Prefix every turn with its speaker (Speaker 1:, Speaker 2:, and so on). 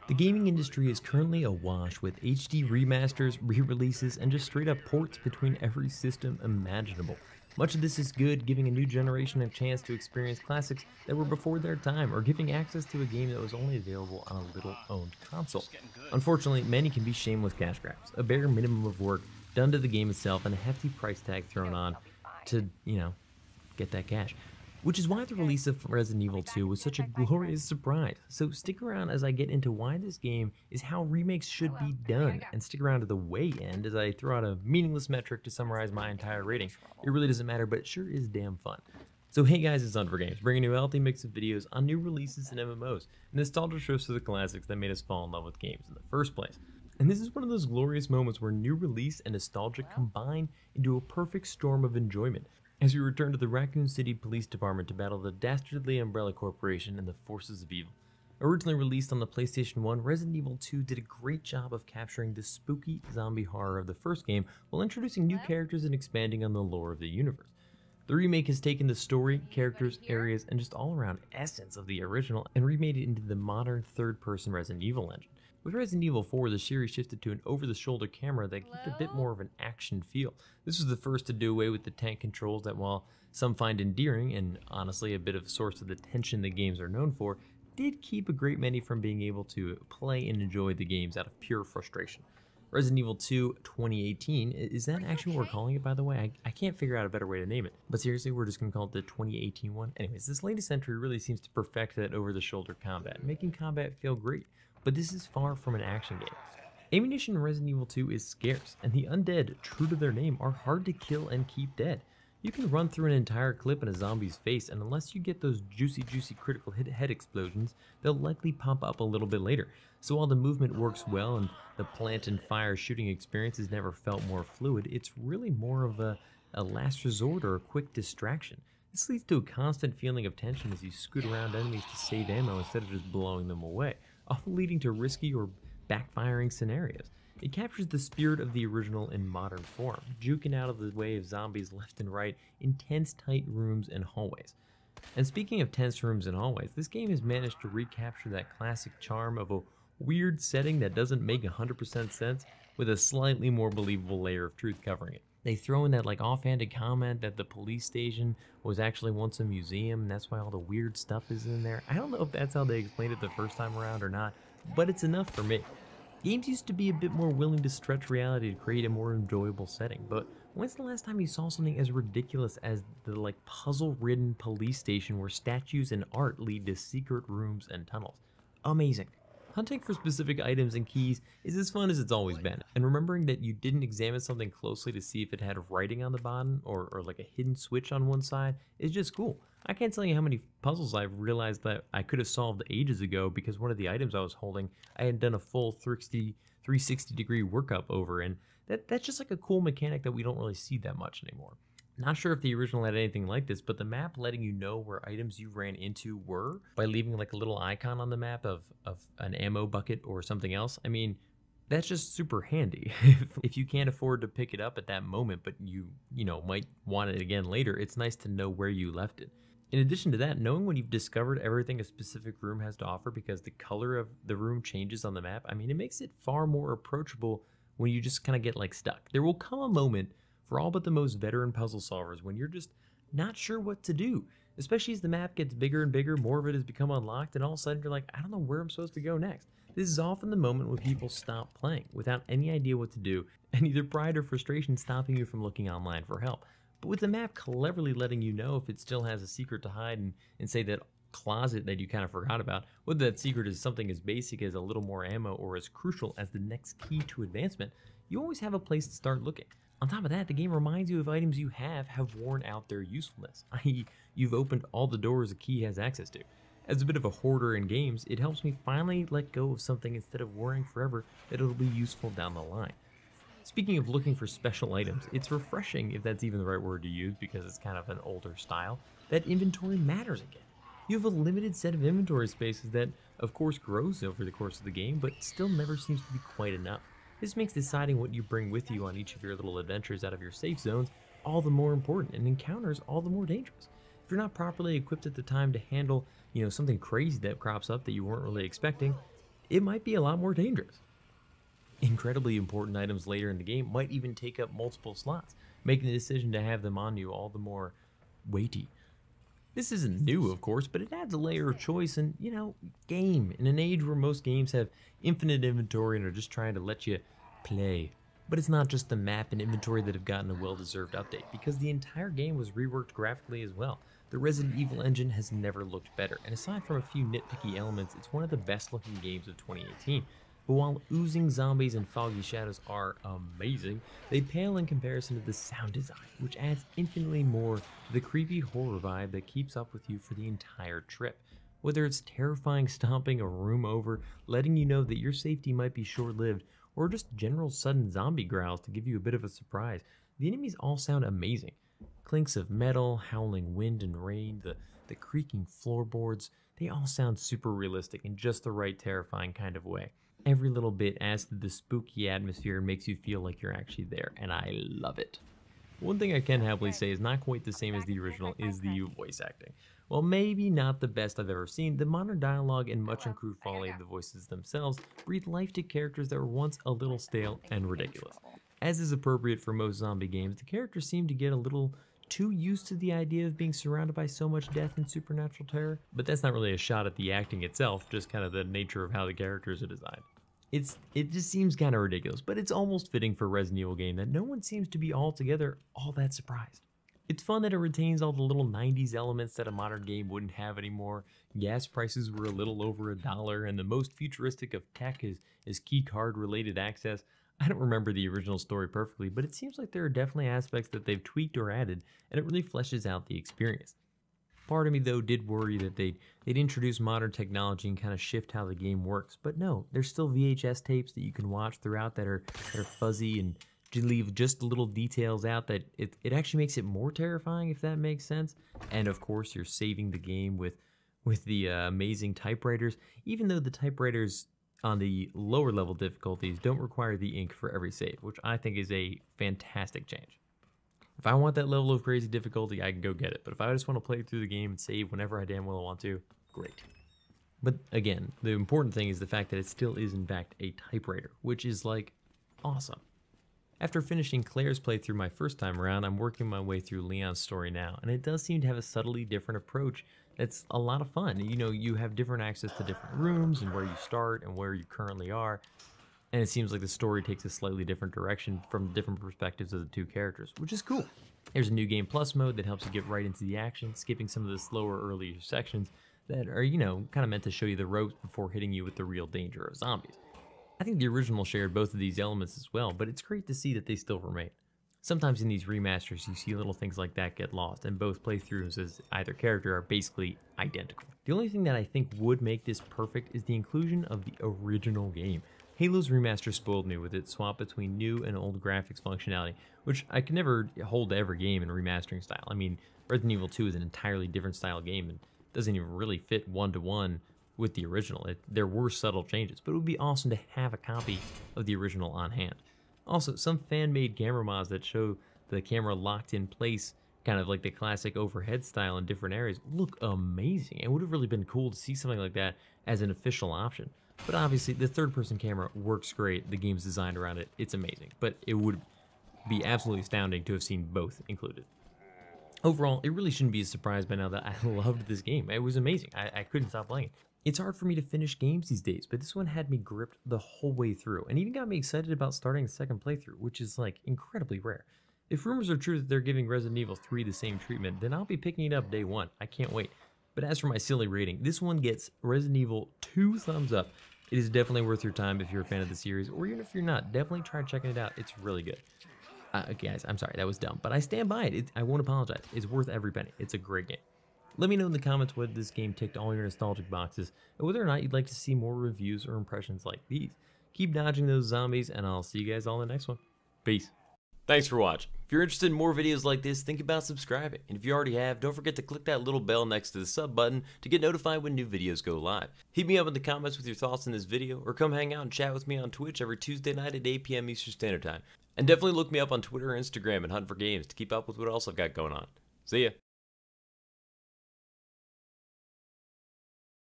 Speaker 1: The gaming industry is currently awash with HD remasters, re-releases, and just straight up ports between every system imaginable. Much of this is good, giving a new generation a chance to experience classics that were before their time, or giving access to a game that was only available on a little-owned console. Unfortunately, many can be shameless cash grabs, a bare minimum of work done to the game itself, and a hefty price tag thrown on to, get that cash. Which is why the release of Resident Evil 2 was such a glorious surprise. So stick around as I get into why this game is how remakes should be done, and stick around to the way end as I throw out a meaningless metric to summarize my entire rating. It really doesn't matter, but it sure is damn fun. So hey guys, it's Untitled, bringing you a healthy mix of videos on new releases and MMOs, and nostalgia trips to the classics that made us fall in love with games in the first place. And this is one of those glorious moments where new release and nostalgia combine into a perfect storm of enjoyment, as we return to the Raccoon City Police Department to battle the dastardly Umbrella Corporation and the forces of evil. Originally released on the PlayStation 1, Resident Evil 2 did a great job of capturing the spooky zombie horror of the first game while introducing new characters and expanding on the lore of the universe. The remake has taken the story, characters, areas, and just all-around essence of the original and remade it into the modern third-person Resident Evil engine. With Resident Evil 4, the series shifted to an over-the-shoulder camera that gave a bit more of an action feel. This was the first to do away with the tank controls that, while some find endearing, and honestly a bit of a source of the tension the games are known for, did keep a great many from being able to play and enjoy the games out of pure frustration. Resident Evil 2 2018, is that actually what we're calling it, by the way? I can't figure out a better way to name it. But seriously, we're just going to call it the 2018 one? Anyways, this latest entry really seems to perfect that over-the-shoulder combat, making combat feel great. But this is far from an action game. Ammunition in Resident Evil 2 is scarce, and the undead, true to their name, are hard to kill and keep dead. You can run through an entire clip in a zombie's face, and unless you get those juicy critical hit head explosions, they'll likely pop up a little bit later. So while the movement works well and the plant and fire shooting experience has never felt more fluid, it's really more of a last resort or a quick distraction. This leads to a constant feeling of tension as you scoot around enemies to save ammo instead of just blowing them away, often leading to risky or backfiring scenarios. It captures the spirit of the original in modern form, juking out of the way of zombies left and right in tense, tight rooms and hallways. And speaking of tense rooms and hallways, this game has managed to recapture that classic charm of a weird setting that doesn't make 100% sense with a slightly more believable layer of truth covering it. They throw in that offhanded comment that the police station was actually once a museum, and that's why all the weird stuff is in there. I don't know if that's how they explained it the first time around or not, but it's enough for me. Games used to be a bit more willing to stretch reality to create a more enjoyable setting, but when's the last time you saw something as ridiculous as the puzzle-ridden police station where statues and art lead to secret rooms and tunnels? Amazing. Hunting for specific items and keys is as fun as it's always been, and remembering that you didn't examine something closely to see if it had writing on the bottom or a hidden switch on one side is just cool. I can't tell you how many puzzles I've realized that I could have solved ages ago because one of the items I was holding I had done a full 360 degree workup over, and that's just a cool mechanic that we don't really see that much anymore. Not sure if the original had anything like this, but the map letting you know where items you ran into were by leaving a little icon on the map of an ammo bucket or something else. I mean, that's just super handy. If you can't afford to pick it up at that moment, but you might want it again later, it's nice to know where you left it. In addition to that, knowing when you've discovered everything a specific room has to offer because the color of the room changes on the map, I mean, it makes it far more approachable when you just kind of get stuck. There will come a moment for all but the most veteran puzzle solvers when you're just not sure what to do, especially as the map gets bigger and bigger, more of it has become unlocked, and all of a sudden you're like, I don't know where I'm supposed to go next. This is often the moment when people stop playing without any idea what to do, and either pride or frustration stopping you from looking online for help. But with the map cleverly letting you know if it still has a secret to hide and say that closet that you kind of forgot about, whether that secret is something as basic as a little more ammo or as crucial as the next key to advancement, you always have a place to start looking. On top of that, the game reminds you of items you have worn out their usefulness, i.e. you've opened all the doors a key has access to. As a bit of a hoarder in games, it helps me finally let go of something instead of worrying forever that it'll be useful down the line. Speaking of looking for special items, it's refreshing, if that's even the right word to use because it's kind of an older style, that inventory matters again. You have a limited set of inventory spaces that, of course, grows over the course of the game, but still never seems to be quite enough. This makes deciding what you bring with you on each of your little adventures out of your safe zones all the more important, and encounters all the more dangerous. If you're not properly equipped at the time to handle, something crazy that crops up that you weren't really expecting, it might be a lot more dangerous. Incredibly important items later in the game might even take up multiple slots, making the decision to have them on you all the more weighty. This isn't new, of course, but it adds a layer of choice and, game. In an age where most games have infinite inventory and are just trying to let you play. But it's not just the map and inventory that have gotten a well-deserved update, because the entire game was reworked graphically as well. The Resident Evil engine has never looked better, and aside from a few nitpicky elements, it's one of the best-looking games of 2018. But while oozing zombies and foggy shadows are amazing, they pale in comparison to the sound design, which adds infinitely more to the creepy horror vibe that keeps up with you for the entire trip. Whether it's terrifying stomping a room over, letting you know that your safety might be short-lived, or just general sudden zombie growls to give you a bit of a surprise, the enemies all sound amazing. Clinks of metal, howling wind and rain, the creaking floorboards, they all sound super realistic in just the right terrifying kind of way. Every little bit adds to the spooky atmosphere and makes you feel like you're actually there, and I love it. One thing I can happily say is not quite the same as the original is the voice acting. While maybe not the best I've ever seen, the modern dialogue and much improved quality of the voices themselves breathe life to characters that were once a little stale and ridiculous. As is appropriate for most zombie games, the characters seem to get a little too used to the idea of being surrounded by so much death and supernatural terror, but that's not really a shot at the acting itself, just kind of the nature of how the characters are designed. It just seems kind of ridiculous, but it's almost fitting for a Resident Evil game that no one seems to be altogether all that surprised. It's fun that it retains all the little 90s elements that a modern game wouldn't have anymore. Gas prices were a little over $1, and the most futuristic of tech is key card related access. I don't remember the original story perfectly, but it seems like there are definitely aspects that they've tweaked or added, and it really fleshes out the experience. Part of me, though, did worry that they'd introduce modern technology and kind of shift how the game works, but no, there's still VHS tapes that you can watch throughout that are fuzzy and leave just little details out that it actually makes it more terrifying, if that makes sense. And of course, you're saving the game with the amazing typewriters, even though the typewriters on the lower level difficulties don't require the ink for every save, which I think is a fantastic change. If I want that level of crazy difficulty, I can go get it. But if I just want to play through the game and save whenever I damn well want to, great. But again, the important thing is the fact that it still is in fact a typewriter, which is like awesome. After finishing Claire's playthrough my first time around, I'm working my way through Leon's story now, and it does seem to have a subtly different approach that's a lot of fun. You have different access to different rooms and where you start and where you currently are. And it seems like the story takes a slightly different direction from different perspectives of the two characters, which is cool. There's a new game plus mode that helps you get right into the action, skipping some of the slower earlier sections that are, kind of meant to show you the ropes before hitting you with the real danger of zombies. I think the original shared both of these elements as well, but it's great to see that they still remain. Sometimes in these remasters, you see little things like that get lost, and both playthroughs as either character are basically identical. The only thing that I think would make this perfect is the inclusion of the original game. Halo's remaster spoiled me with its swap between new and old graphics functionality, which I can never hold to every game in remastering style. I mean, Resident Evil 2 is an entirely different style game and doesn't even really fit one-to-one with the original. There were subtle changes, but it would be awesome to have a copy of the original on hand. Also, some fan-made camera mods that show the camera locked in place, kind of like the classic overhead style in different areas, look amazing. It would have really been cool to see something like that as an official option. But obviously, the third-person camera works great. The game's designed around it. It's amazing. But it would be absolutely astounding to have seen both included. Overall, it really shouldn't be a surprise by now that I loved this game. It was amazing. I couldn't stop playing it. It's hard for me to finish games these days, but this one had me gripped the whole way through, and even got me excited about starting a second playthrough, which is like incredibly rare. If rumors are true that they're giving Resident Evil 3 the same treatment, then I'll be picking it up day one. I can't wait. But as for my silly rating, this one gets Resident Evil 2 thumbs up. It is definitely worth your time if you're a fan of the series, or even if you're not, definitely try checking it out. It's really good. Guys, I'm sorry, that was dumb, but I stand by it. I won't apologize. It's worth every penny. It's a great game. Let me know in the comments whether this game ticked all your nostalgic boxes, and whether or not you'd like to see more reviews or impressions like these. Keep dodging those zombies, and I'll see you guys all in the next one. Peace. Thanks for watching. If you're interested in more videos like this, think about subscribing. And if you already have, don't forget to click that little bell next to the sub button to get notified when new videos go live. Hit me up in the comments with your thoughts on this video, or come hang out and chat with me on Twitch every Tuesday night at 8 p.m. Eastern Standard Time. And definitely look me up on Twitter or Instagram and Hunt for Games to keep up with what else I've got going on. See ya.